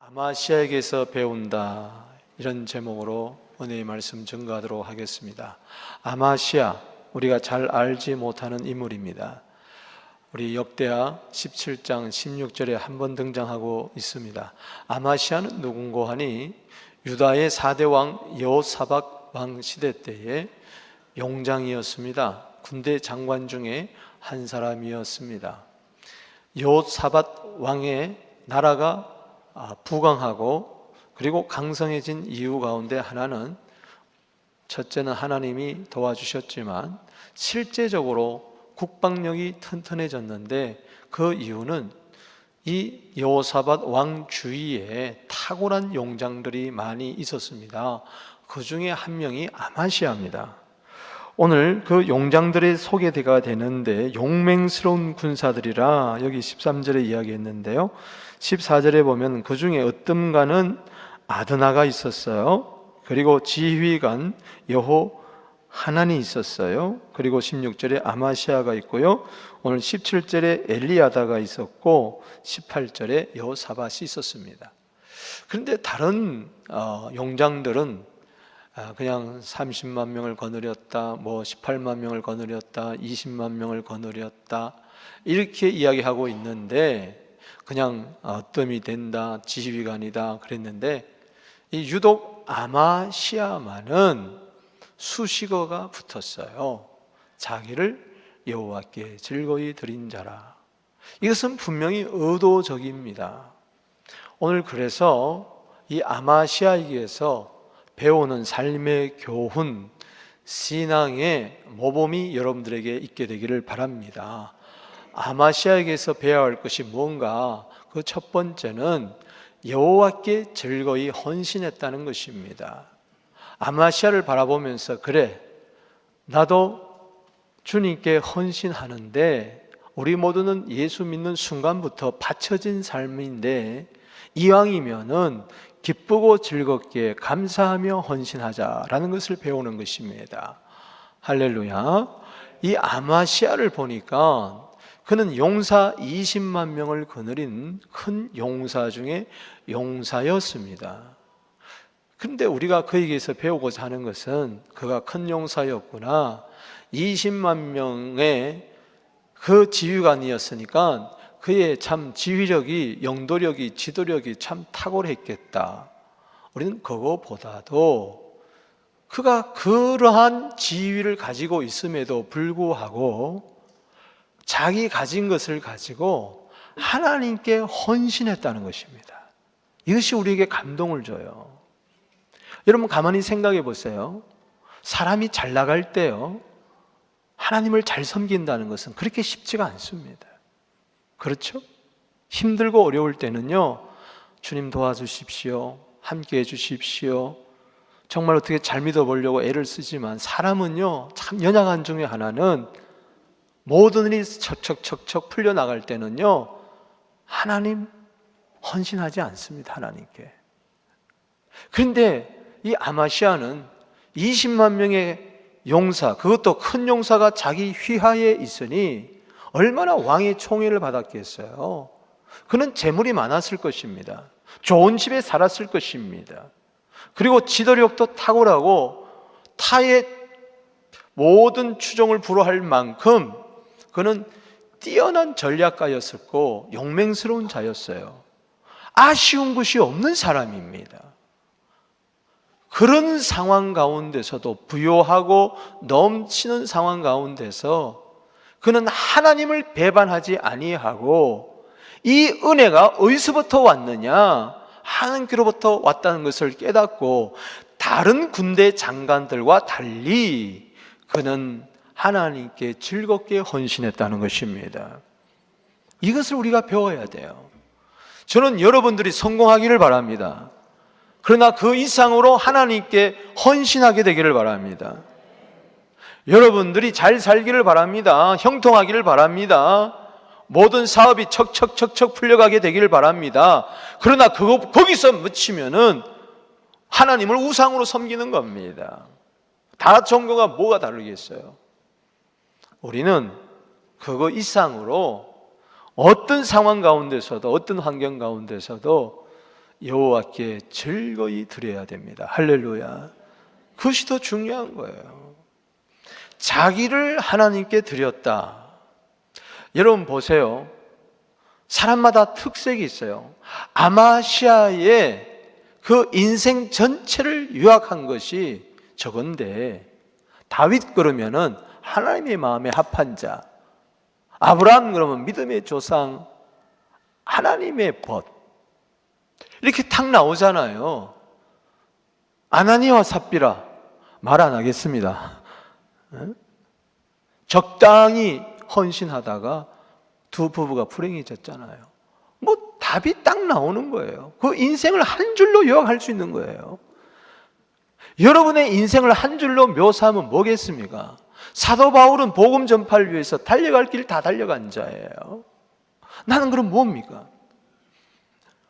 아마시아에게서 배운다, 이런 제목으로 은혜의 말씀 증거하도록 하겠습니다. 아마시아, 우리가 잘 알지 못하는 인물입니다. 우리 역대하 17장 16절에 한 번 등장하고 있습니다. 아마시아는 누군고 하니 유다의 4대 왕 여호사밧 왕 시대 때의 용장이었습니다. 군대 장관 중에 한 사람이었습니다. 여호사밧 왕의 나라가 부강하고 그리고 강성해진 이유 가운데 하나는, 첫째는 하나님이 도와주셨지만 실제적으로 국방력이 튼튼해졌는데, 그 이유는 이 여호사밧 왕 주위에 탁월한 용장들이 많이 있었습니다. 그 중에 한 명이 아마시아입니다. 오늘 그 용장들의 소개가 되는데, 용맹스러운 군사들이라 여기 13절에 이야기했는데요, 14절에 보면 그 중에 어뜸가는 아드나가 있었어요. 그리고 지휘관 여호하난이 있었어요. 그리고 16절에 아마시아가 있고요, 오늘 17절에 엘리야다가 있었고 18절에 여호사밧이 있었습니다. 그런데 다른 용장들은 그냥 30만 명을 거느렸다, 18만 명을 거느렸다, 20만 명을 거느렸다, 이렇게 이야기하고 있는데, 그냥 어뜸이 된다, 지휘관이다 그랬는데, 이 유독 아마시아만은 수식어가 붙었어요. 자기를 여호와께 즐거이 드린 자라. 이것은 분명히 의도적입니다. 오늘 그래서 이 아마시아에게서 배우는 삶의 교훈, 신앙의 모범이 여러분들에게 있게 되기를 바랍니다. 아마시아에게서 배워야 할 것이 뭔가, 그 첫 번째는 여호와께 즐거이 헌신했다는 것입니다. 아마시아를 바라보면서, 그래, 나도 주님께 헌신하는데, 우리 모두는 예수 믿는 순간부터 바쳐진 삶인데 이왕이면은 기쁘고 즐겁게 감사하며 헌신하자라는 것을 배우는 것입니다. 할렐루야. 이 아마시아를 보니까 그는 용사 20만 명을 거느린 큰 용사 중에 용사였습니다. 그런데 우리가 그에게서 배우고자 하는 것은, 그가 큰 용사였구나, 20만 명의 그 지휘관이었으니까 그의 참 지휘력이, 영도력이, 지도력이 참 탁월했겠다. 우리는 그거보다도 그가 그러한 지위를 가지고 있음에도 불구하고 자기 가진 것을 가지고 하나님께 헌신했다는 것입니다. 이것이 우리에게 감동을 줘요. 여러분 가만히 생각해 보세요. 사람이 잘 나갈 때요, 하나님을 잘 섬긴다는 것은 그렇게 쉽지가 않습니다. 그렇죠? 힘들고 어려울 때는요, 주님 도와주십시오, 함께 해주십시오, 정말 어떻게 잘 믿어보려고 애를 쓰지만, 사람은요 참 연약한 중에 하나는 모든 일이 척척척척 풀려나갈 때는요 하나님 헌신하지 않습니다. 하나님께. 그런데 이 아마시아는 20만 명의 용사, 그것도 큰 용사가 자기 휘하에 있으니 얼마나 왕의 총애를 받았겠어요. 그는 재물이 많았을 것입니다. 좋은 집에 살았을 것입니다. 그리고 지도력도 탁월하고 타의 모든 추종을 불허할 만큼 그는 뛰어난 전략가였었고 용맹스러운 자였어요. 아쉬운 것이 없는 사람입니다. 그런 상황 가운데서도, 부요하고 넘치는 상황 가운데서 그는 하나님을 배반하지 아니하고, 이 은혜가 어디서부터 왔느냐, 하나님께로부터 왔다는 것을 깨닫고 다른 군대 장관들과 달리 그는 하나님께 즐겁게 헌신했다는 것입니다. 이것을 우리가 배워야 돼요. 저는 여러분들이 성공하기를 바랍니다. 그러나 그 이상으로 하나님께 헌신하게 되기를 바랍니다. 여러분들이 잘 살기를 바랍니다. 형통하기를 바랍니다. 모든 사업이 척척척척 풀려가게 되기를 바랍니다. 그러나 거기서 묻히면은 하나님을 우상으로 섬기는 겁니다. 다 좋은 거가 뭐가 다르겠어요? 우리는 그거 이상으로 어떤 상황 가운데서도, 어떤 환경 가운데서도 여호와께 즐거이 드려야 됩니다. 할렐루야. 그것이 더 중요한 거예요. 자기를 하나님께 드렸다. 여러분 보세요. 사람마다 특색이 있어요. 아마시아의 그 인생 전체를 요약한 것이 저건데, 다윗 그러면은 하나님의 마음에 합한 자, 아브라함 그러면 믿음의 조상, 하나님의 벗, 이렇게 탁 나오잖아요. 아나니아와 삽비라 말 안 하겠습니다. 적당히 헌신하다가 두 부부가 불행해졌잖아요. 뭐 답이 딱 나오는 거예요. 그 인생을 한 줄로 요약할 수 있는 거예요. 여러분의 인생을 한 줄로 묘사하면 뭐겠습니까? 사도 바울은 복음 전파를 위해서 달려갈 길 다 달려간 자예요. 나는 그럼 뭡니까?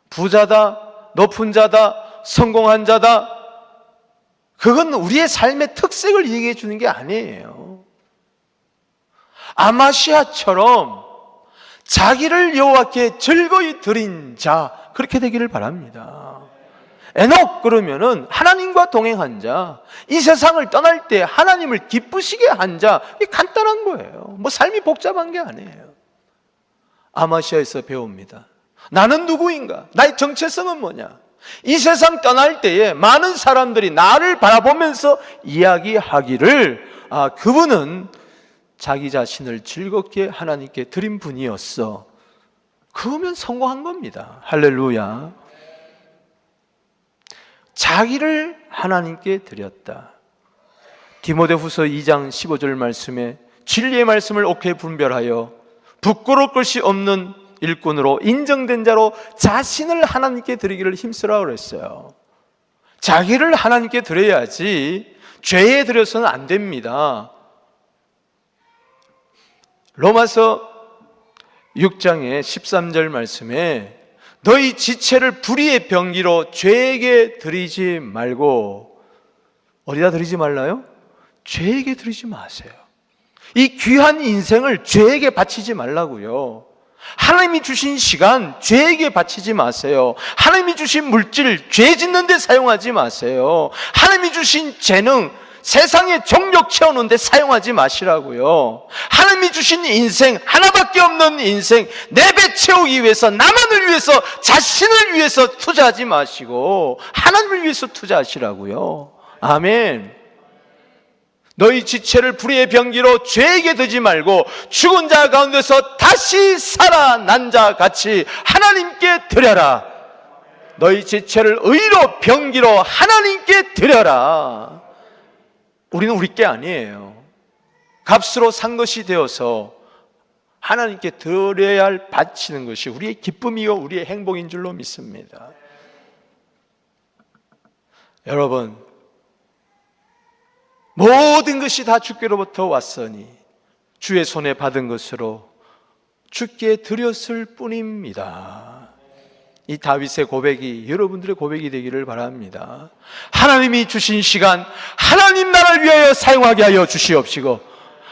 부자다, 높은 자다, 성공한 자다, 그건 우리의 삶의 특색을 얘기해 주는 게 아니에요. 아마시아처럼 자기를 여호와께 즐거이 드린 자, 그렇게 되기를 바랍니다. 에녹 그러면은 하나님과 동행한 자, 이 세상을 떠날 때 하나님을 기쁘시게 한 자, 이 간단한 거예요. 뭐 삶이 복잡한 게 아니에요. 아마시아에서 배웁니다. 나는 누구인가? 나의 정체성은 뭐냐? 이 세상 떠날 때에 많은 사람들이 나를 바라보면서 이야기하기를, 그분은 자기 자신을 즐겁게 하나님께 드린 분이었어. 그러면 성공한 겁니다. 할렐루야. 자기를 하나님께 드렸다. 디모데후서 2장 15절 말씀에 진리의 말씀을 옳게 분별하여 부끄러울 것이 없는 일꾼으로 인정된 자로 자신을 하나님께 드리기를 힘쓰라고 그랬어요. 자기를 하나님께 드려야지 죄에 드려서는 안 됩니다. 로마서 6장의 13절 말씀에 너희 지체를 불의의 병기로 죄에게 드리지 말고, 어디다 드리지 말라요? 죄에게 드리지 마세요. 이 귀한 인생을 죄에게 바치지 말라고요. 하나님이 주신 시간 죄에게 바치지 마세요. 하나님이 주신 물질 죄 짓는 데 사용하지 마세요. 하나님이 주신 재능 세상의 정욕 채우는 데 사용하지 마시라고요. 하나님이 주신 인생, 하나밖에 없는 인생, 내 배 채우기 위해서, 나만을 위해서, 자신을 위해서 투자하지 마시고 하나님을 위해서 투자하시라고요. 아멘. 너희 지체를 불의의 병기로 죄에게 드지 말고 죽은 자 가운데서 다시 살아난 자 같이 하나님께 드려라. 너희 지체를 의로 병기로 하나님께 드려라. 우리는 우리 게 아니에요. 값으로 산 것이 되어서 하나님께 드려야 할 바치는 것이 우리의 기쁨이요 우리의 행복인 줄로 믿습니다. 여러분, 모든 것이 다 주께로부터 왔으니 주의 손에 받은 것으로 주께 드렸을 뿐입니다. 이 다윗의 고백이 여러분들의 고백이 되기를 바랍니다. 하나님이 주신 시간 하나님 나라를 위하여 사용하게 하여 주시옵시고,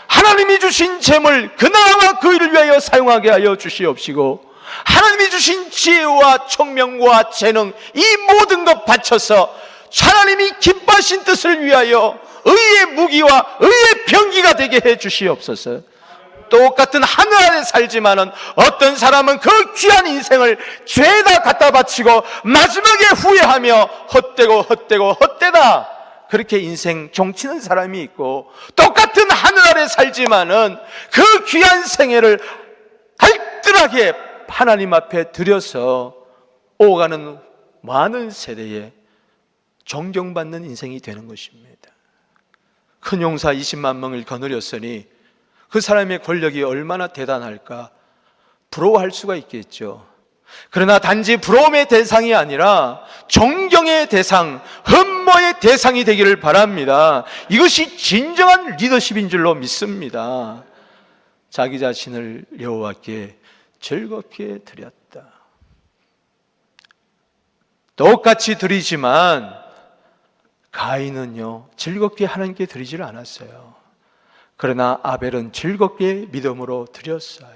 하나님이 주신 재물 그 나라와 그 일을 위하여 사용하게 하여 주시옵시고, 하나님이 주신 지혜와 총명과 재능 이 모든 것 바쳐서 하나님이 기뻐하신 뜻을 위하여 의의 무기와 의의 병기가 되게 해 주시옵소서. 똑같은 하늘 아래 살지만은 어떤 사람은 그 귀한 인생을 죄에다 갖다 바치고 마지막에 후회하며 헛되다 그렇게 인생 종치는 사람이 있고, 똑같은 하늘 아래 살지만은 그 귀한 생애를 알뜰하게 하나님 앞에 드려서 오가는 많은 세대에 존경받는 인생이 되는 것입니다. 큰 용사 20만 명을 거느렸으니 그 사람의 권력이 얼마나 대단할까 부러워할 수가 있겠죠. 그러나 단지 부러움의 대상이 아니라 존경의 대상, 흠모의 대상이 되기를 바랍니다. 이것이 진정한 리더십인 줄로 믿습니다. 자기 자신을 여호와께 즐겁게 드렸다. 똑같이 드리지만 가인은요 즐겁게 하나님께 드리지를 않았어요. 그러나 아벨은 즐겁게 믿음으로 드렸어요.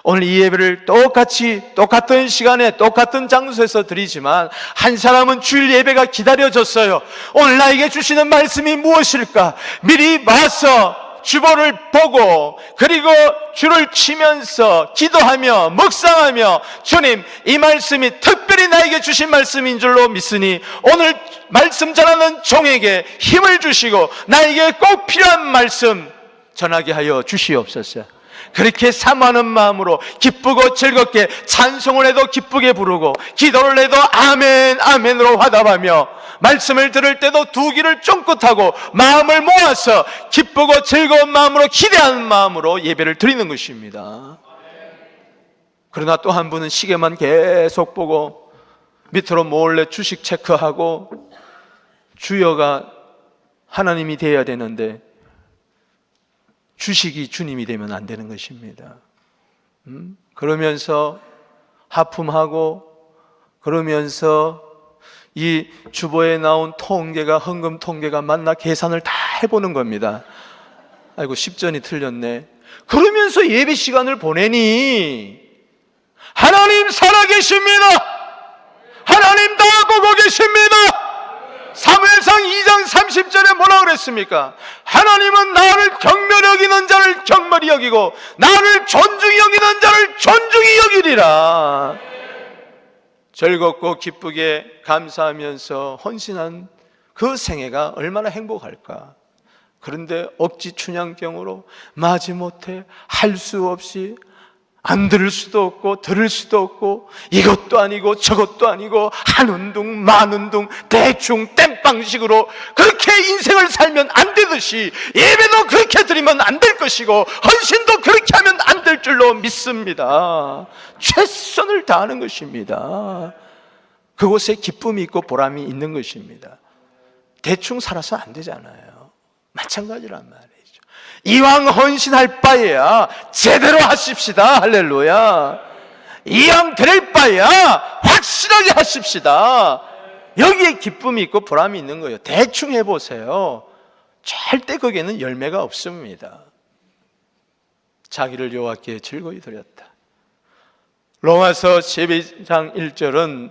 오늘 이 예배를 똑같은 시간에 똑같은 장소에서 드리지만 한 사람은 주일 예배가 기다려졌어요. 오늘 나에게 주시는 말씀이 무엇일까? 미리 와서 주보를 보고 그리고 주를 치면서 기도하며 묵상하며 주님, 이 말씀이 특별히 나에게 주신 말씀인 줄로 믿으니 오늘 말씀 전하는 종에게 힘을 주시고 나에게 꼭 필요한 말씀 전하게 하여 주시옵소서. 그렇게 사모하는 마음으로 기쁘고 즐겁게 찬송을 해도 기쁘게 부르고 기도를 해도 아멘 아멘으로 화답하며 말씀을 들을 때도 두 귀를 쫑긋하고 마음을 모아서 기쁘고 즐거운 마음으로 기대하는 마음으로 예배를 드리는 것입니다. 그러나 또 한 분은 시계만 계속 보고 밑으로 몰래 주식 체크하고 주여가 하나님이 되어야 되는데 주식이 주님이 되면 안 되는 것입니다. 그러면서 하품하고 그러면서 이 주보에 나온 통계가 헌금 통계가 맞나 계산을 다 해보는 겁니다. 아이고 10전이 틀렸네. 그러면서 예배 시간을 보내니 하나님 살아계십니다. 하나님 다 보고 계십니다. 사무엘상 2장 30절에 뭐라 그랬습니까? 하나님은 나를 경멸히 여기는 자를 경멸히 여기고 나를 존중히 여기는 자를 존중히 여기리라. 즐겁고 기쁘게 감사하면서 헌신한 그 생애가 얼마나 행복할까. 그런데 억지 춘향경으로 마지못해 할 수 없이 안 들을 수도 없고 들을 수도 없고 이것도 아니고 저것도 아니고 하는 둥 마는 둥 대충 땜빵식으로 그렇게 인생을 살면 안 되듯이 예배도 그렇게 드리면 안 될 것이고 헌신도 그렇게 하면 안 될 줄로 믿습니다. 최선을 다하는 것입니다. 그곳에 기쁨이 있고 보람이 있는 것입니다. 대충 살아서 안 되잖아요. 마찬가지란 말이에요. 이왕 헌신할 바에야 제대로 하십시다. 할렐루야. 이왕 드릴 바에야 확실하게 하십시다. 여기에 기쁨이 있고 보람이 있는 거예요. 대충 해보세요. 절대 거기에는 열매가 없습니다. 자기를 여호와께 즐거이 드렸다. 로마서 12장 1절은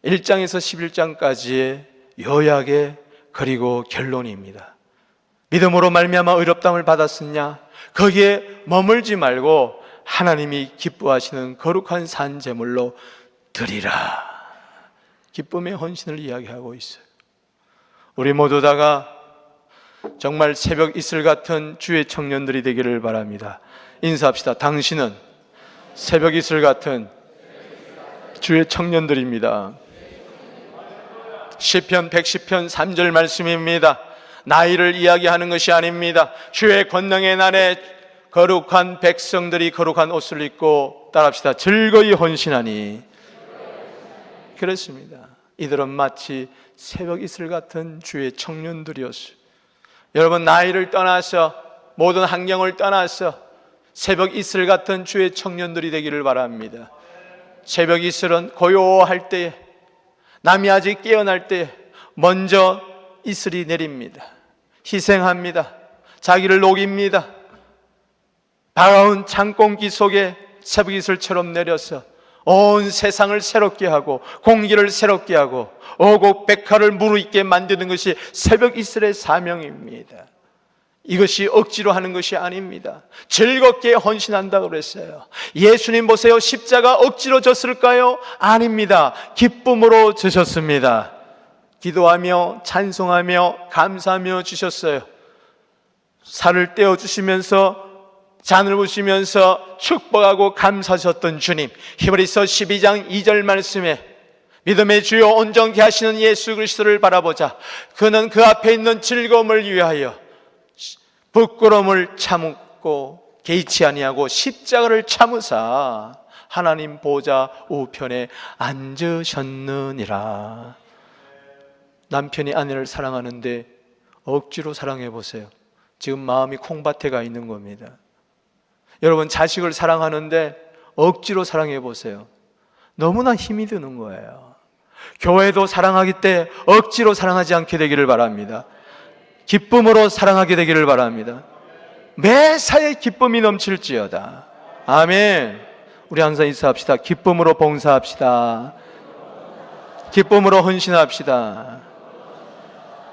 1장에서 11장까지의 요약의 그리고 결론입니다. 믿음으로 말미암아 의롭다함을 받았으냐? 거기에 머물지 말고 하나님이 기뻐하시는 거룩한 산 제물로 드리라. 기쁨의 헌신을 이야기하고 있어요. 우리 모두 다가 정말 새벽 이슬 같은 주의 청년들이 되기를 바랍니다. 인사합시다. 당신은 새벽 이슬 같은 주의 청년들입니다. 시편 110편 3절 말씀입니다. 나이를 이야기하는 것이 아닙니다. 주의 권능의 날에 거룩한 백성들이 거룩한 옷을 입고 따라합시다. 즐거이 헌신하니. 그렇습니다. 이들은 마치 새벽 이슬 같은 주의 청년들이었어요. 여러분, 나이를 떠나서 모든 환경을 떠나서 새벽 이슬 같은 주의 청년들이 되기를 바랍니다. 새벽 이슬은 고요할 때에, 남이 아직 깨어날 때에 먼저 이슬이 내립니다. 희생합니다. 자기를 녹입니다. 다가온 창공기 속에 새벽 이슬처럼 내려서 온 세상을 새롭게 하고 공기를 새롭게 하고 오곡백화를 무르익게 만드는 것이 새벽 이슬의 사명입니다. 이것이 억지로 하는 것이 아닙니다. 즐겁게 헌신한다고 그랬어요. 예수님 보세요. 십자가 억지로 졌을까요? 아닙니다. 기쁨으로 지셨습니다. 기도하며 찬송하며 감사하며 주셨어요. 살을 떼어주시면서 잔을 부시면서 축복하고 감사하셨던 주님, 히브리서 12장 2절 말씀에 믿음의 주요 온전케 하시는 예수 그리스도를 바라보자. 그는 그 앞에 있는 즐거움을 위하여 부끄러움을 참고 개의치 아니하고 십자가를 참으사 하나님 보좌 우편에 앉으셨느니라. 남편이 아내를 사랑하는데 억지로 사랑해 보세요. 지금 마음이 콩밭에 가 있는 겁니다. 여러분, 자식을 사랑하는데 억지로 사랑해 보세요. 너무나 힘이 드는 거예요. 교회도 사랑하기 때 억지로 사랑하지 않게 되기를 바랍니다. 기쁨으로 사랑하게 되기를 바랍니다. 매사에 기쁨이 넘칠지어다. 아멘. 우리 항상 인사합시다. 기쁨으로 봉사합시다. 기쁨으로 헌신합시다.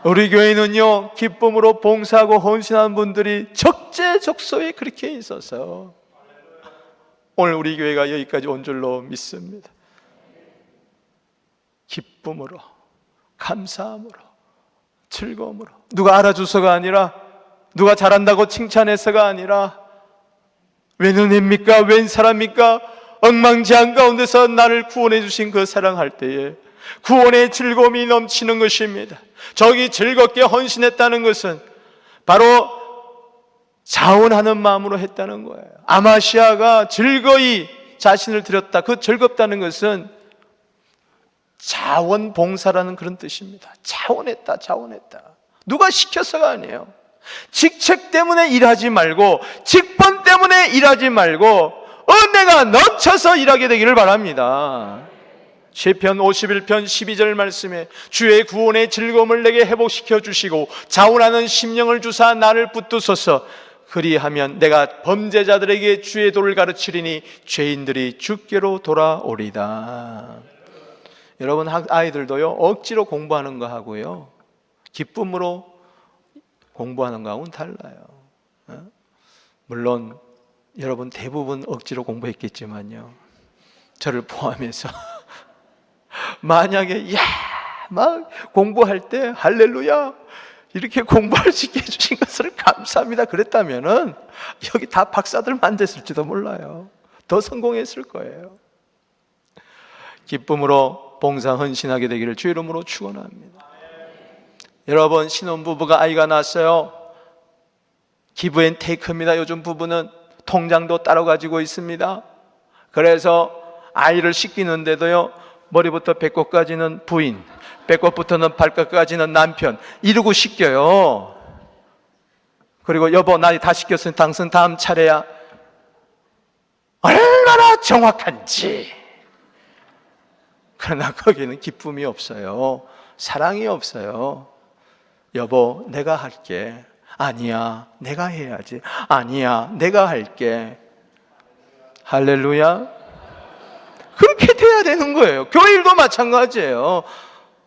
우리 교회는요, 기쁨으로 봉사하고 헌신하는 분들이 적재적소에 그렇게 있어서 오늘 우리 교회가 여기까지 온 줄로 믿습니다. 기쁨으로, 감사함으로, 즐거움으로. 누가 알아줘서가 아니라, 누가 잘한다고 칭찬해서가 아니라, 웬 은혜입니까? 웬 사람입니까? 엉망진창 가운데서 나를 구원해 주신 그 사랑할 때에 구원의 즐거움이 넘치는 것입니다. 저기 즐겁게 헌신했다는 것은 바로 자원하는 마음으로 했다는 거예요. 아마시아가 즐거이 자신을 드렸다. 그 즐겁다는 것은 자원봉사라는 그런 뜻입니다. 자원했다. 누가 시켜서가 아니에요. 직책 때문에 일하지 말고, 직분 때문에 일하지 말고 은혜가 넘쳐서 일하게 되기를 바랍니다. 시편 51편 12절 말씀에 주의 구원의 즐거움을 내게 회복시켜 주시고 자원하는 심령을 주사 나를 붙드소서. 그리하면 내가 범죄자들에게 주의 도를 가르치리니 죄인들이 주께로 돌아오리다. 여러분, 아이들도요, 억지로 공부하는 거 하고요, 기쁨으로 공부하는 거하고는 달라요. 물론 여러분 대부분 억지로 공부했겠지만요, 저를 포함해서 만약에 막 공부할 때 할렐루야 이렇게 공부할 수 있게 해주신 것을 감사합니다 그랬다면은 여기 다 박사들 만졌을지도 몰라요. 더 성공했을 거예요. 기쁨으로 봉사 헌신하게 되기를 주의 이름으로 축원합니다. 여러분, 신혼부부가 아이가 낳았어요. 기브 앤 테이크입니다. 요즘 부부는 통장도 따로 가지고 있습니다. 그래서 아이를 씻기는데도요, 머리부터 배꼽까지는 부인, 배꼽부터는 발끝까지는 남편 이러고 씻겨요. 그리고 여보, 나 다 씻겼으니 당신 다음 차례야. 얼마나 정확한지. 그러나 거기는 기쁨이 없어요. 사랑이 없어요. 여보, 내가 할게. 아니야, 내가 해야지. 아니야, 내가 할게. 할렐루야. 그렇게 돼야 되는 거예요. 교회 일도 마찬가지예요.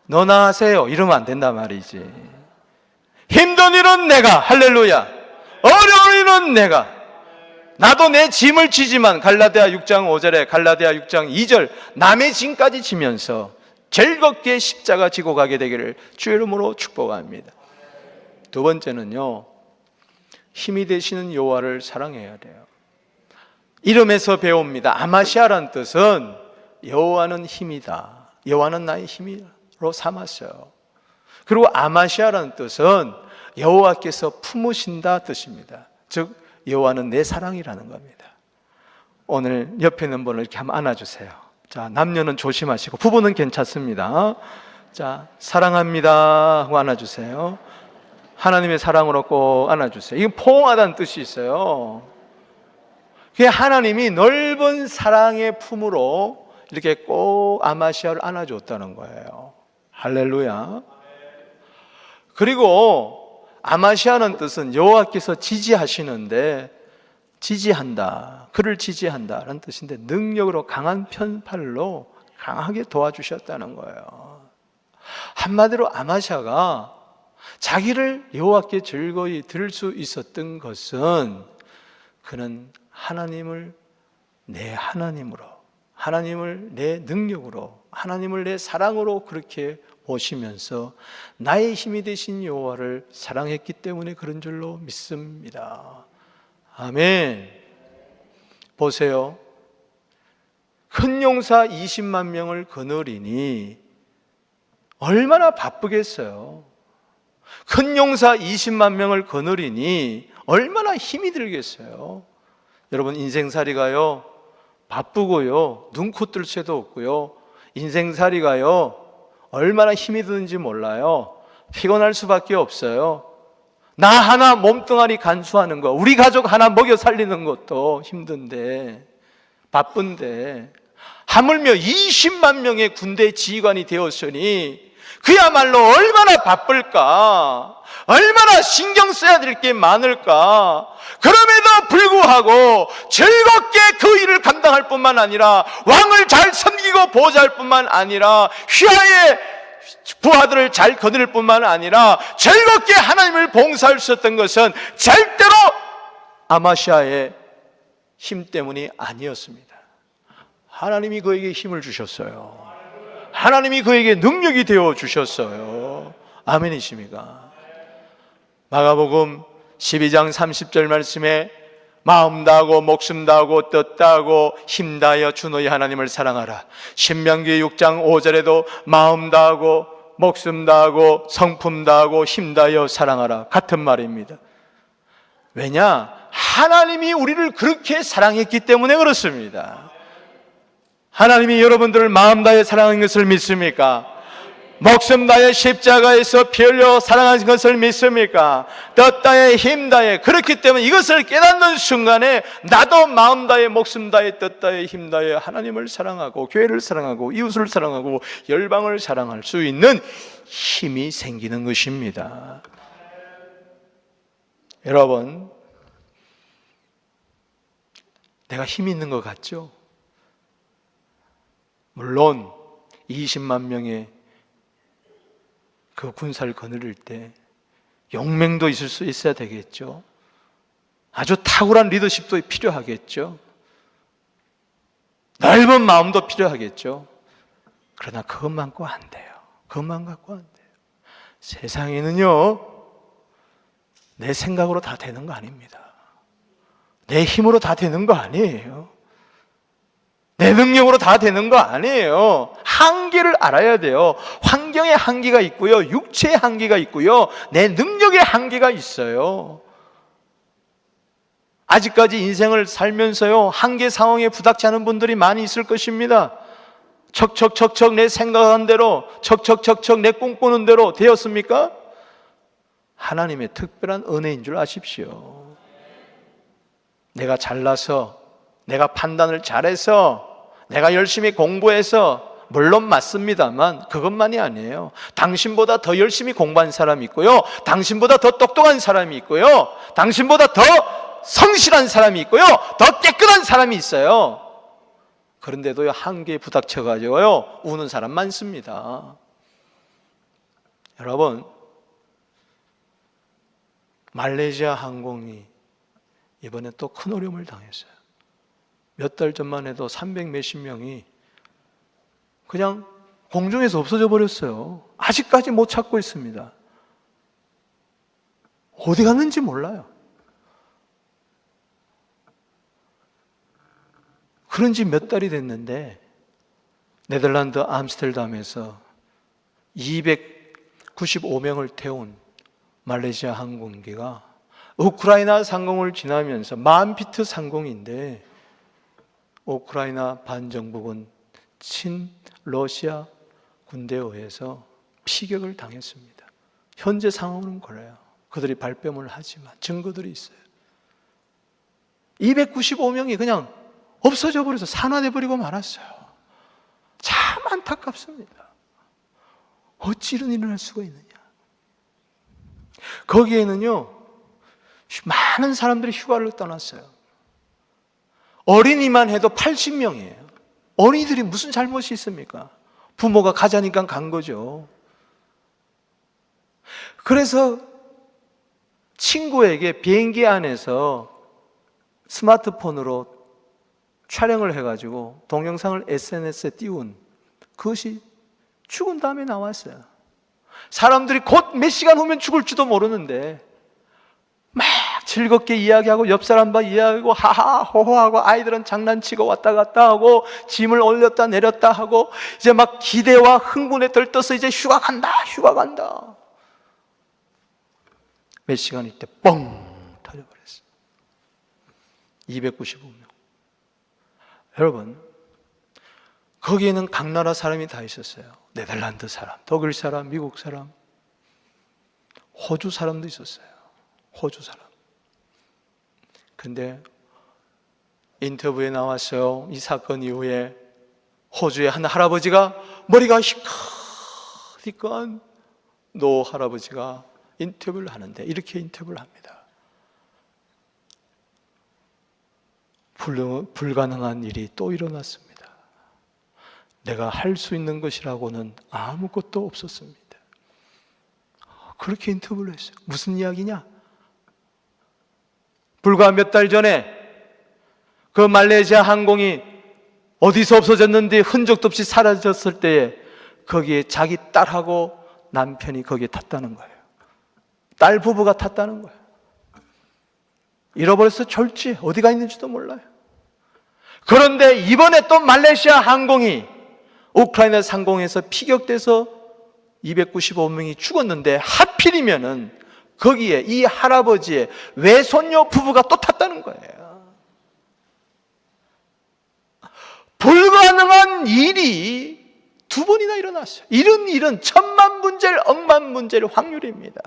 너나 하세요 이러면 안 된단 말이지. 힘든 일은 내가, 할렐루야. 어려운 일은 내가. 나도 내 짐을 지지만, 갈라디아 6장 5절에 갈라디아 6장 2절 남의 짐까지 지면서 즐겁게 십자가 지고 가게 되기를 주의 이름으로 축복합니다. 두 번째는요, 힘이 되시는 여호와를 사랑해야 돼요. 이름에서 배웁니다. 아마시아란 뜻은 여호와는 힘이다, 여호와는 나의 힘으로 삼았어요. 그리고 아마시아라는 뜻은 여호와께서 품으신다 뜻입니다. 즉 여호와는 내 사랑이라는 겁니다. 오늘 옆에 있는 분을 이렇게 한번 안아주세요. 자, 남녀는 조심하시고 부부는 괜찮습니다. 자, 사랑합니다 하고 안아주세요. 하나님의 사랑으로 꼭 안아주세요. 이건 포옹하다는 뜻이 있어요. 그게 하나님이 넓은 사랑의 품으로 이렇게 꼭 아마시아를 안아줬다는 거예요. 할렐루야. 그리고 아마시아는 뜻은 여호와께서 지지하시는데, 지지한다, 그를 지지한다라는 뜻인데 능력으로 강한 편팔로 강하게 도와주셨다는 거예요. 한마디로 아마시아가 자기를 여호와께 즐거이 들을 수 있었던 것은 그는 하나님을 내 하나님으로, 하나님을 내 능력으로, 하나님을 내 사랑으로 그렇게 보시면서 나의 힘이 되신 여호와를 사랑했기 때문에 그런 줄로 믿습니다. 아멘. 보세요. 큰 용사 20만 명을 거느리니 얼마나 바쁘겠어요. 큰 용사 20만 명을 거느리니 얼마나 힘이 들겠어요. 여러분, 인생살이가요, 바쁘고요, 눈코 뜰 새도 없고요, 인생살이가요 얼마나 힘이 드는지 몰라요. 피곤할 수밖에 없어요. 나 하나 몸뚱아리 간수하는 거, 우리 가족 하나 먹여 살리는 것도 힘든데, 바쁜데, 하물며 20만 명의 군대 지휘관이 되었으니 그야말로 얼마나 바쁠까, 얼마나 신경 써야 될 게 많을까. 그럼에도 불구하고 즐겁게 그 일을 감당할 뿐만 아니라 왕을 잘 섬기고 보호할 뿐만 아니라 휘하의 부하들을 잘 거느릴 뿐만 아니라 즐겁게 하나님을 봉사할 수 있었던 것은 절대로 아마시아의 힘 때문이 아니었습니다. 하나님이 그에게 힘을 주셨어요. 하나님이 그에게 능력이 되어 주셨어요. 아멘이십니까? 마가복음 12장 30절 말씀에 마음 다하고 목숨 다하고 뜻 다하고 힘 다하여 주 너희 하나님을 사랑하라. 신명기 6장 5절에도 마음 다하고 목숨 다하고 성품 다하고 힘 다하여 사랑하라. 같은 말입니다. 왜냐? 하나님이 우리를 그렇게 사랑했기 때문에 그렇습니다. 하나님이 여러분들을 마음 다해 사랑한 것을 믿습니까? 목숨 다해 십자가에서 피 흘려 사랑하신 것을 믿습니까? 뜻 다해 힘 다해. 그렇기 때문에 이것을 깨닫는 순간에 나도 마음 다해 목숨 다해 뜻 다해 힘 다해 하나님을 사랑하고 교회를 사랑하고 이웃을 사랑하고 열방을 사랑할 수 있는 힘이 생기는 것입니다. 여러분, 내가 힘이 있는 것 같죠? 물론 20만 명의 그 군사를 거느릴 때 용맹도 있을 수 있어야 되겠죠. 아주 탁월한 리더십도 필요하겠죠. 넓은 마음도 필요하겠죠. 그러나 그것만 갖고 안 돼요. 그것만 갖고 안 돼요. 세상에는요, 내 생각으로 다 되는 거 아닙니다. 내 힘으로 다 되는 거 아니에요. 내 능력으로 다 되는 거 아니에요. 한계를 알아야 돼요. 환경의 한계가 있고요, 육체의 한계가 있고요, 내 능력의 한계가 있어요. 아직까지 인생을 살면서요, 한계 상황에 부닥지 않은 분들이 많이 있을 것입니다. 척척척척 내 생각한 대로, 척척척척 내 꿈꾸는 대로 되었습니까? 하나님의 특별한 은혜인 줄 아십시오. 내가 잘나서, 내가 판단을 잘해서, 내가 열심히 공부해서, 물론 맞습니다만 그것만이 아니에요. 당신보다 더 열심히 공부한 사람이 있고요, 당신보다 더 똑똑한 사람이 있고요, 당신보다 더 성실한 사람이 있고요, 더 깨끗한 사람이 있어요. 그런데도 한계에 부닥쳐가지고요 우는 사람 많습니다. 여러분, 말레이시아 항공이 이번에 또 큰 어려움을 당했어요. 몇 달 전만 해도 300 몇십 명이 그냥 공중에서 없어져 버렸어요. 아직까지 못 찾고 있습니다. 어디 갔는지 몰라요. 그런 지 몇 달이 됐는데 네덜란드 암스테르담에서 295명을 태운 말레이시아 항공기가 우크라이나 상공을 지나면서 만피트 상공인데 우크라이나 반정부군 친러시아 군대에 의해서 피격을 당했습니다. 현재 상황은 그래요. 그들이 발뺌을 하지만 증거들이 있어요. 295명이 그냥 없어져 버려서 산화돼 버리고 말았어요. 참 안타깝습니다. 어찌 이런 일을 할 수가 있느냐. 거기에는요, 많은 사람들이 휴가를 떠났어요. 어린이만 해도 80명이에요. 어린이들이 무슨 잘못이 있습니까? 부모가 가자니까 간 거죠. 그래서 친구에게 비행기 안에서 스마트폰으로 촬영을 해가지고 동영상을 SNS에 띄운 그것이 죽은 다음에 나왔어요. 사람들이 곧 몇 시간 후면 죽을지도 모르는데 막 즐겁게 이야기하고 옆 사람과 이야기하고 하하 호호하고 아이들은 장난치고 왔다 갔다 하고 짐을 올렸다 내렸다 하고 이제 막 기대와 흥분에 들떠서 이제 휴가 간다 휴가 간다. 몇 시간 있대 뻥 터져버렸어요. 295명. 여러분, 거기에는 각 나라 사람이 다 있었어요. 네덜란드 사람, 독일 사람, 미국 사람, 호주 사람도 있었어요. 호주 사람. 근데 인터뷰에 나왔어요. 이 사건 이후에 호주의 한 할아버지가 머리가 그러니까 노 할아버지가 인터뷰를 하는데 이렇게 인터뷰를 합니다. 불가능한 일이 또 일어났습니다. 내가 할 수 있는 것이라고는 아무것도 없었습니다. 그렇게 인터뷰를 했어요. 무슨 이야기냐? 불과 몇 달 전에 그 말레이시아 항공이 어디서 없어졌는데 흔적도 없이 사라졌을 때에 거기에 자기 딸하고 남편이 거기에 탔다는 거예요. 딸 부부가 탔다는 거예요. 잃어버려서 졸지 어디가 있는지도 몰라요. 그런데 이번에 또 말레이시아 항공이 우크라이나 상공에서 피격돼서 295명이 죽었는데 하필이면은 거기에 이 할아버지의 외손녀 부부가 또 탔다는 거예요. 불가능한 일이 두 번이나 일어났어요. 이런 일은 천만분절 억만분절 확률입니다.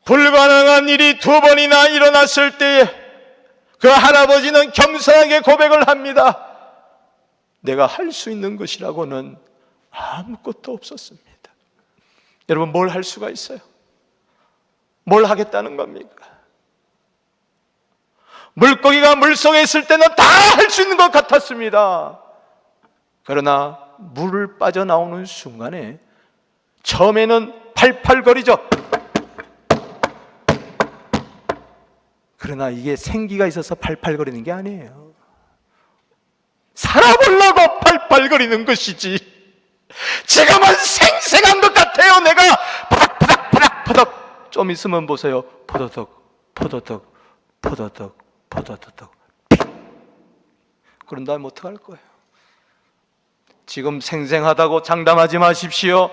불가능한 일이 두 번이나 일어났을 때에 그 할아버지는 겸손하게 고백을 합니다. 내가 할 수 있는 것이라고는 아무것도 없었습니다. 여러분, 뭘 할 수가 있어요? 뭘 하겠다는 겁니까? 물고기가 물속에 있을 때는 다 할 수 있는 것 같았습니다. 그러나 물을 빠져나오는 순간에 처음에는 팔팔거리죠. 그러나 이게 생기가 있어서 팔팔거리는 게 아니에요. 살아보려고 팔팔거리는 것이지. 지금은 생생한 것 같아요. 내가 파닥파닥파닥 좀 있으면 보세요. 포도덕 포도덕 포도덕 포도덕. 그런 다음에 어떡할 거예요? 지금 생생하다고 장담하지 마십시오.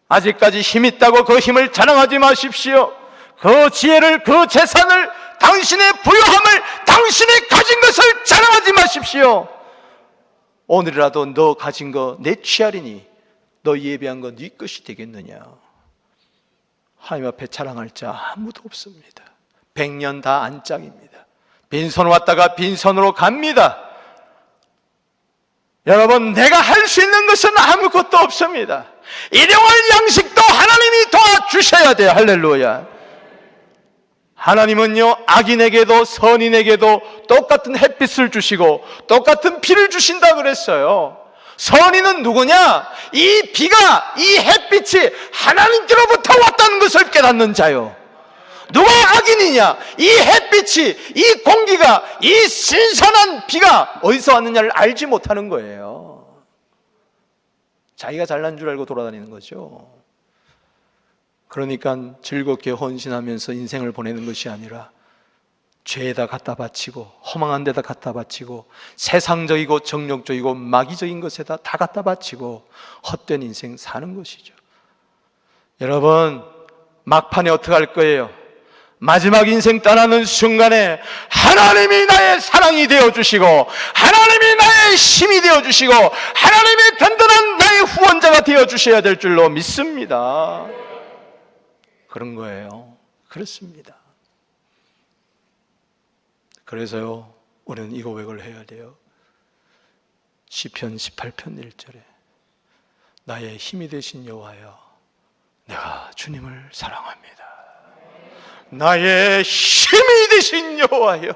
아직까지 힘 있다고 그 힘을 자랑하지 마십시오. 그 지혜를, 그 재산을, 당신의 부유함을, 당신이 가진 것을 자랑하지 마십시오. 오늘이라도 너 가진 거 내 취하리니 너 예배한 거 네 것이 되겠느냐? 하나님 앞에 자랑할 자 아무도 없습니다. 100년 다 안짝입니다. 빈손 왔다가 빈손으로 갑니다. 여러분, 내가 할 수 있는 것은 아무것도 없습니다. 일용할 양식도 하나님이 도와주셔야 돼요. 할렐루야. 하나님은요, 악인에게도 선인에게도 똑같은 햇빛을 주시고 똑같은 비를 주신다 그랬어요. 선인은 누구냐? 이 비가, 이 햇빛이 하나님께로부터 왔다는 것을 깨닫는 자요. 누가 악인이냐? 이 햇빛이, 이 공기가, 이 신선한 비가 어디서 왔느냐를 알지 못하는 거예요. 자기가 잘난 줄 알고 돌아다니는 거죠. 그러니까 즐겁게 헌신하면서 인생을 보내는 것이 아니라 죄에다 갖다 바치고 허망한 데다 갖다 바치고 세상적이고 정욕적이고 마귀적인 것에다 다 갖다 바치고 헛된 인생 사는 것이죠. 여러분, 막판에 어떻게 할 거예요? 마지막 인생 떠나는 순간에 하나님이 나의 사랑이 되어주시고 하나님이 나의 힘이 되어주시고 하나님의 든든한 나의 후원자가 되어주셔야 될 줄로 믿습니다. 그런 거예요. 그렇습니다. 그래서요, 우리는 이 고백을 해야 돼요. 시편 18편 1절에 나의 힘이 되신 여호와여, 내가 주님을 사랑합니다. 나의 힘이 되신 여호와여,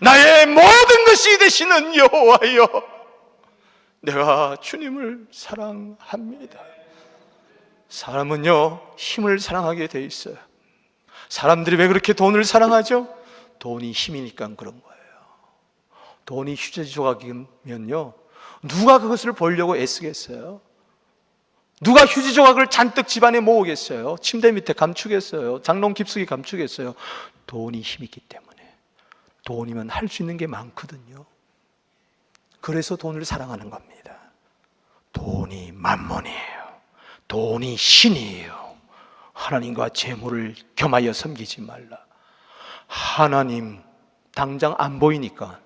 나의 모든 것이 되시는 여호와여, 내가 주님을 사랑합니다. 사람은요, 힘을 사랑하게 돼 있어요. 사람들이 왜 그렇게 돈을 사랑하죠? 돈이 힘이니까 그런 거예요. 돈이 휴지 조각이면요, 누가 그것을 보려고 애쓰겠어요? 누가 휴지 조각을 잔뜩 집안에 모으겠어요? 침대 밑에 감추겠어요? 장롱 깊숙이 감추겠어요? 돈이 힘이 있기 때문에. 돈이면 할 수 있는 게 많거든요. 그래서 돈을 사랑하는 겁니다. 돈이 만몬이에요. 돈이 신이에요. 하나님과 재물을 겸하여 섬기지 말라. 하나님 당장 안 보이니까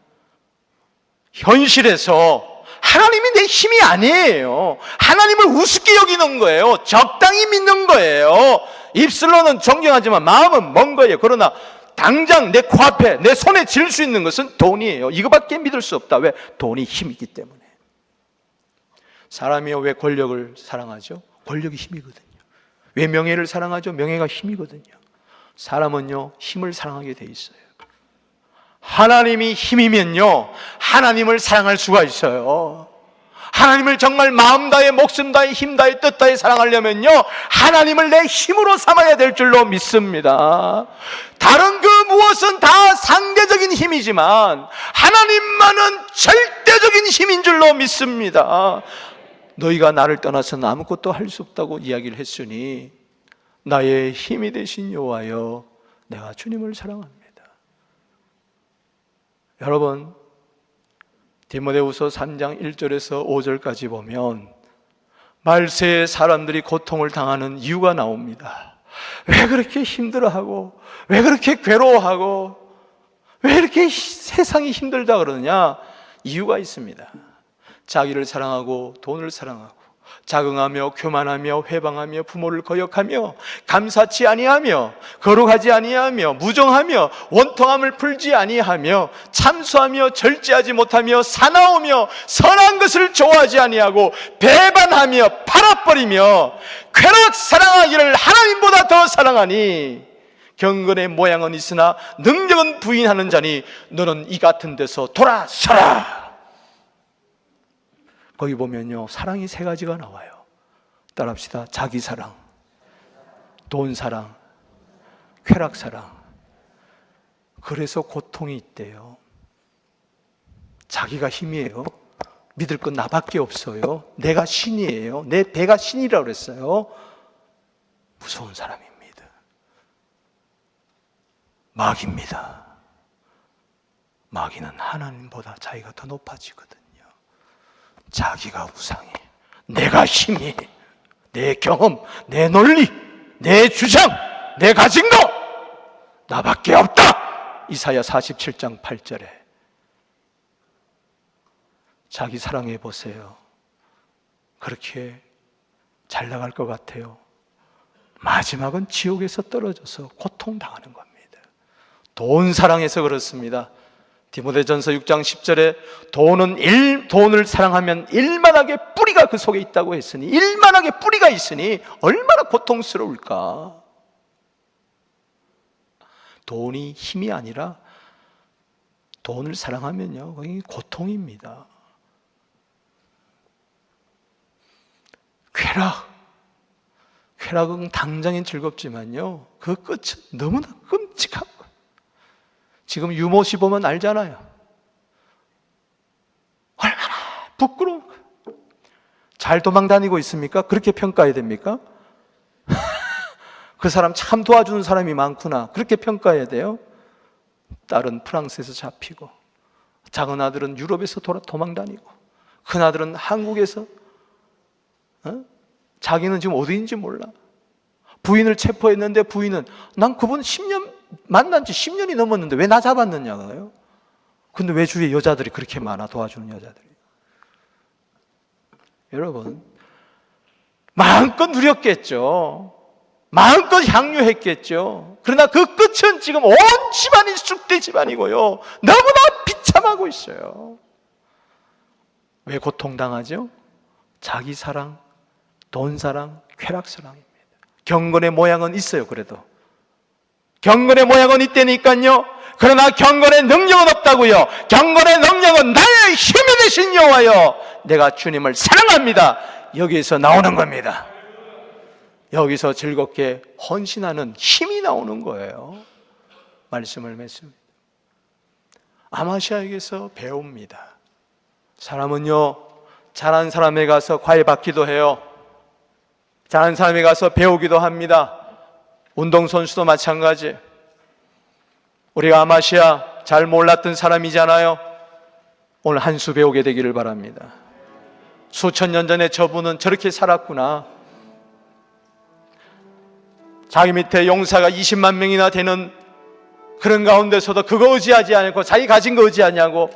현실에서 하나님이 내 힘이 아니에요. 하나님을 우습게 여기는 거예요. 적당히 믿는 거예요. 입술로는 존경하지만 마음은 먼 거예요. 그러나 당장 내 코앞에 내 손에 쥘 수 있는 것은 돈이에요. 이거밖에 믿을 수 없다. 왜? 돈이 힘이기 때문에. 사람이요, 왜 권력을 사랑하죠? 권력이 힘이거든요. 왜 명예를 사랑하죠? 명예가 힘이거든요. 사람은요, 힘을 사랑하게 돼 있어요. 하나님이 힘이면요, 하나님을 사랑할 수가 있어요. 하나님을 정말 마음 다해, 목숨 다해, 힘 다해, 뜻 다해 사랑하려면요, 하나님을 내 힘으로 삼아야 될 줄로 믿습니다. 다른 그 무엇은 다 상대적인 힘이지만 하나님만은 절대적인 힘인 줄로 믿습니다. 너희가 나를 떠나서는 아무것도 할 수 없다고 이야기를 했으니 나의 힘이 되신 여호와여, 내가 주님을 사랑합니다. 여러분, 디모데후서 3장 1절에서 5절까지 보면 말세의 사람들이 고통을 당하는 이유가 나옵니다. 왜 그렇게 힘들어하고, 왜 그렇게 괴로워하고, 왜 이렇게 세상이 힘들다 그러느냐? 이유가 있습니다. 자기를 사랑하고 돈을 사랑하고 자긍하며 교만하며 회방하며 부모를 거역하며 감사치 아니하며 거룩하지 아니하며 무정하며 원통함을 풀지 아니하며 참수하며 절제하지 못하며 사나우며 선한 것을 좋아하지 아니하고 배반하며 팔아버리며 쾌락 사랑하기를 하나님보다 더 사랑하니 경건의 모양은 있으나 능력은 부인하는 자니 너는 이 같은 데서 돌아서라. 거기 보면요, 사랑이 세 가지가 나와요. 따라합시다. 자기 사랑, 돈 사랑, 쾌락 사랑. 그래서 고통이 있대요. 자기가 힘이에요. 믿을 건 나밖에 없어요. 내가 신이에요. 내 배가 신이라고 그랬어요. 무서운 사람입니다. 마귀입니다. 마귀는 하나님보다 자기가 더 높아지거든요. 자기가 우상해, 내가 힘이, 내 경험, 내 논리, 내 주장, 내 가진 거 나밖에 없다. 이사야 47장 8절에. 자기 사랑해 보세요. 그렇게 잘 나갈 것 같아요. 마지막은 지옥에서 떨어져서 고통당하는 겁니다. 돈 사랑해서 그렇습니다. 디모데전서 6장 10절에 돈을 사랑하면 일만하게 뿌리가 그 속에 있다고 했으니, 일만하게 뿌리가 있으니 얼마나 고통스러울까. 돈이 힘이 아니라 돈을 사랑하면요, 그게 고통입니다. 쾌락은 당장엔 즐겁지만요, 그 끝은 너무나 끔찍한 거예요. 지금 유모씨 보면 알잖아요. 얼마나 부끄러운 거예요. 잘 도망 다니고 있습니까? 그렇게 평가해야 됩니까? 그 사람 참 도와주는 사람이 많구나, 그렇게 평가해야 돼요? 딸은 프랑스에서 잡히고, 작은 아들은 유럽에서 도망 다니고, 큰 아들은 한국에서, 자기는 지금 어디인지 몰라. 부인을 체포했는데 부인은 난 그분 만난 지 10년이 넘었는데 왜 나 잡았느냐고요. 근데 왜 주위에 여자들이 그렇게 많아, 도와주는 여자들이. 여러분, 마음껏 누렸겠죠. 마음껏 향유했겠죠. 그러나 그 끝은 지금 온 집안이 쑥대 집안이고요, 너무나 비참하고 있어요. 왜 고통당하죠? 자기 사랑, 돈 사랑, 쾌락 사랑입니다. 경건의 모양은 있어요. 그래도 경건의 모양은 있다니까요. 그러나 경건의 능력은 없다고요. 경건의 능력은 나의 힘이 되신 여호와여, 내가 주님을 사랑합니다. 여기에서 나오는 겁니다. 여기서 즐겁게 헌신하는 힘이 나오는 거예요. 말씀을 맺습니다. 아마시아에게서 배웁니다. 사람은요, 잘한 사람에 가서 과외 받기도 해요. 잘한 사람에 가서 배우기도 합니다. 운동선수도 마찬가지. 우리가 아마시아 잘 몰랐던 사람이잖아요. 오늘 한 수 배우게 되기를 바랍니다. 수천 년 전에 저분은 저렇게 살았구나. 자기 밑에 용사가 20만 명이나 되는 그런 가운데서도 그거 의지하지 않고, 자기 가진 거 의지하냐고,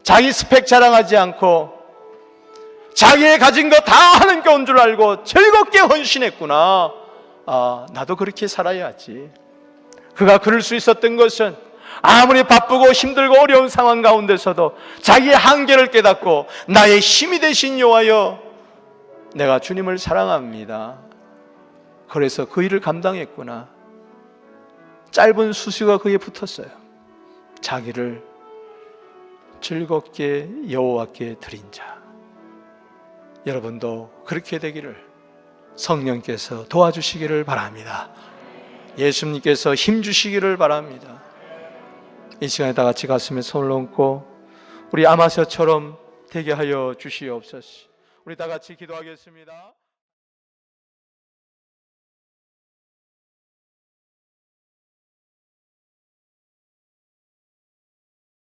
자기 스펙 자랑하지 않고 자기의 가진 거 다 하는 게 온 줄 알고 즐겁게 헌신했구나. 아, 나도 그렇게 살아야지. 그가 그럴 수 있었던 것은 아무리 바쁘고 힘들고 어려운 상황 가운데서도 자기의 한계를 깨닫고 나의 힘이 되신 여호와여, 내가 주님을 사랑합니다. 그래서 그 일을 감당했구나. 짧은 수수가 그에 붙었어요. 자기를 즐겁게 여호와께 드린 자. 여러분도 그렇게 되기를 성령께서 도와주시기를 바랍니다. 예수님께서 힘 주시기를 바랍니다. 이 시간에 다 같이 가슴에 손을 얹고 우리 아마샤처럼 되게 하여 주시옵소서. 우리 다 같이 기도하겠습니다.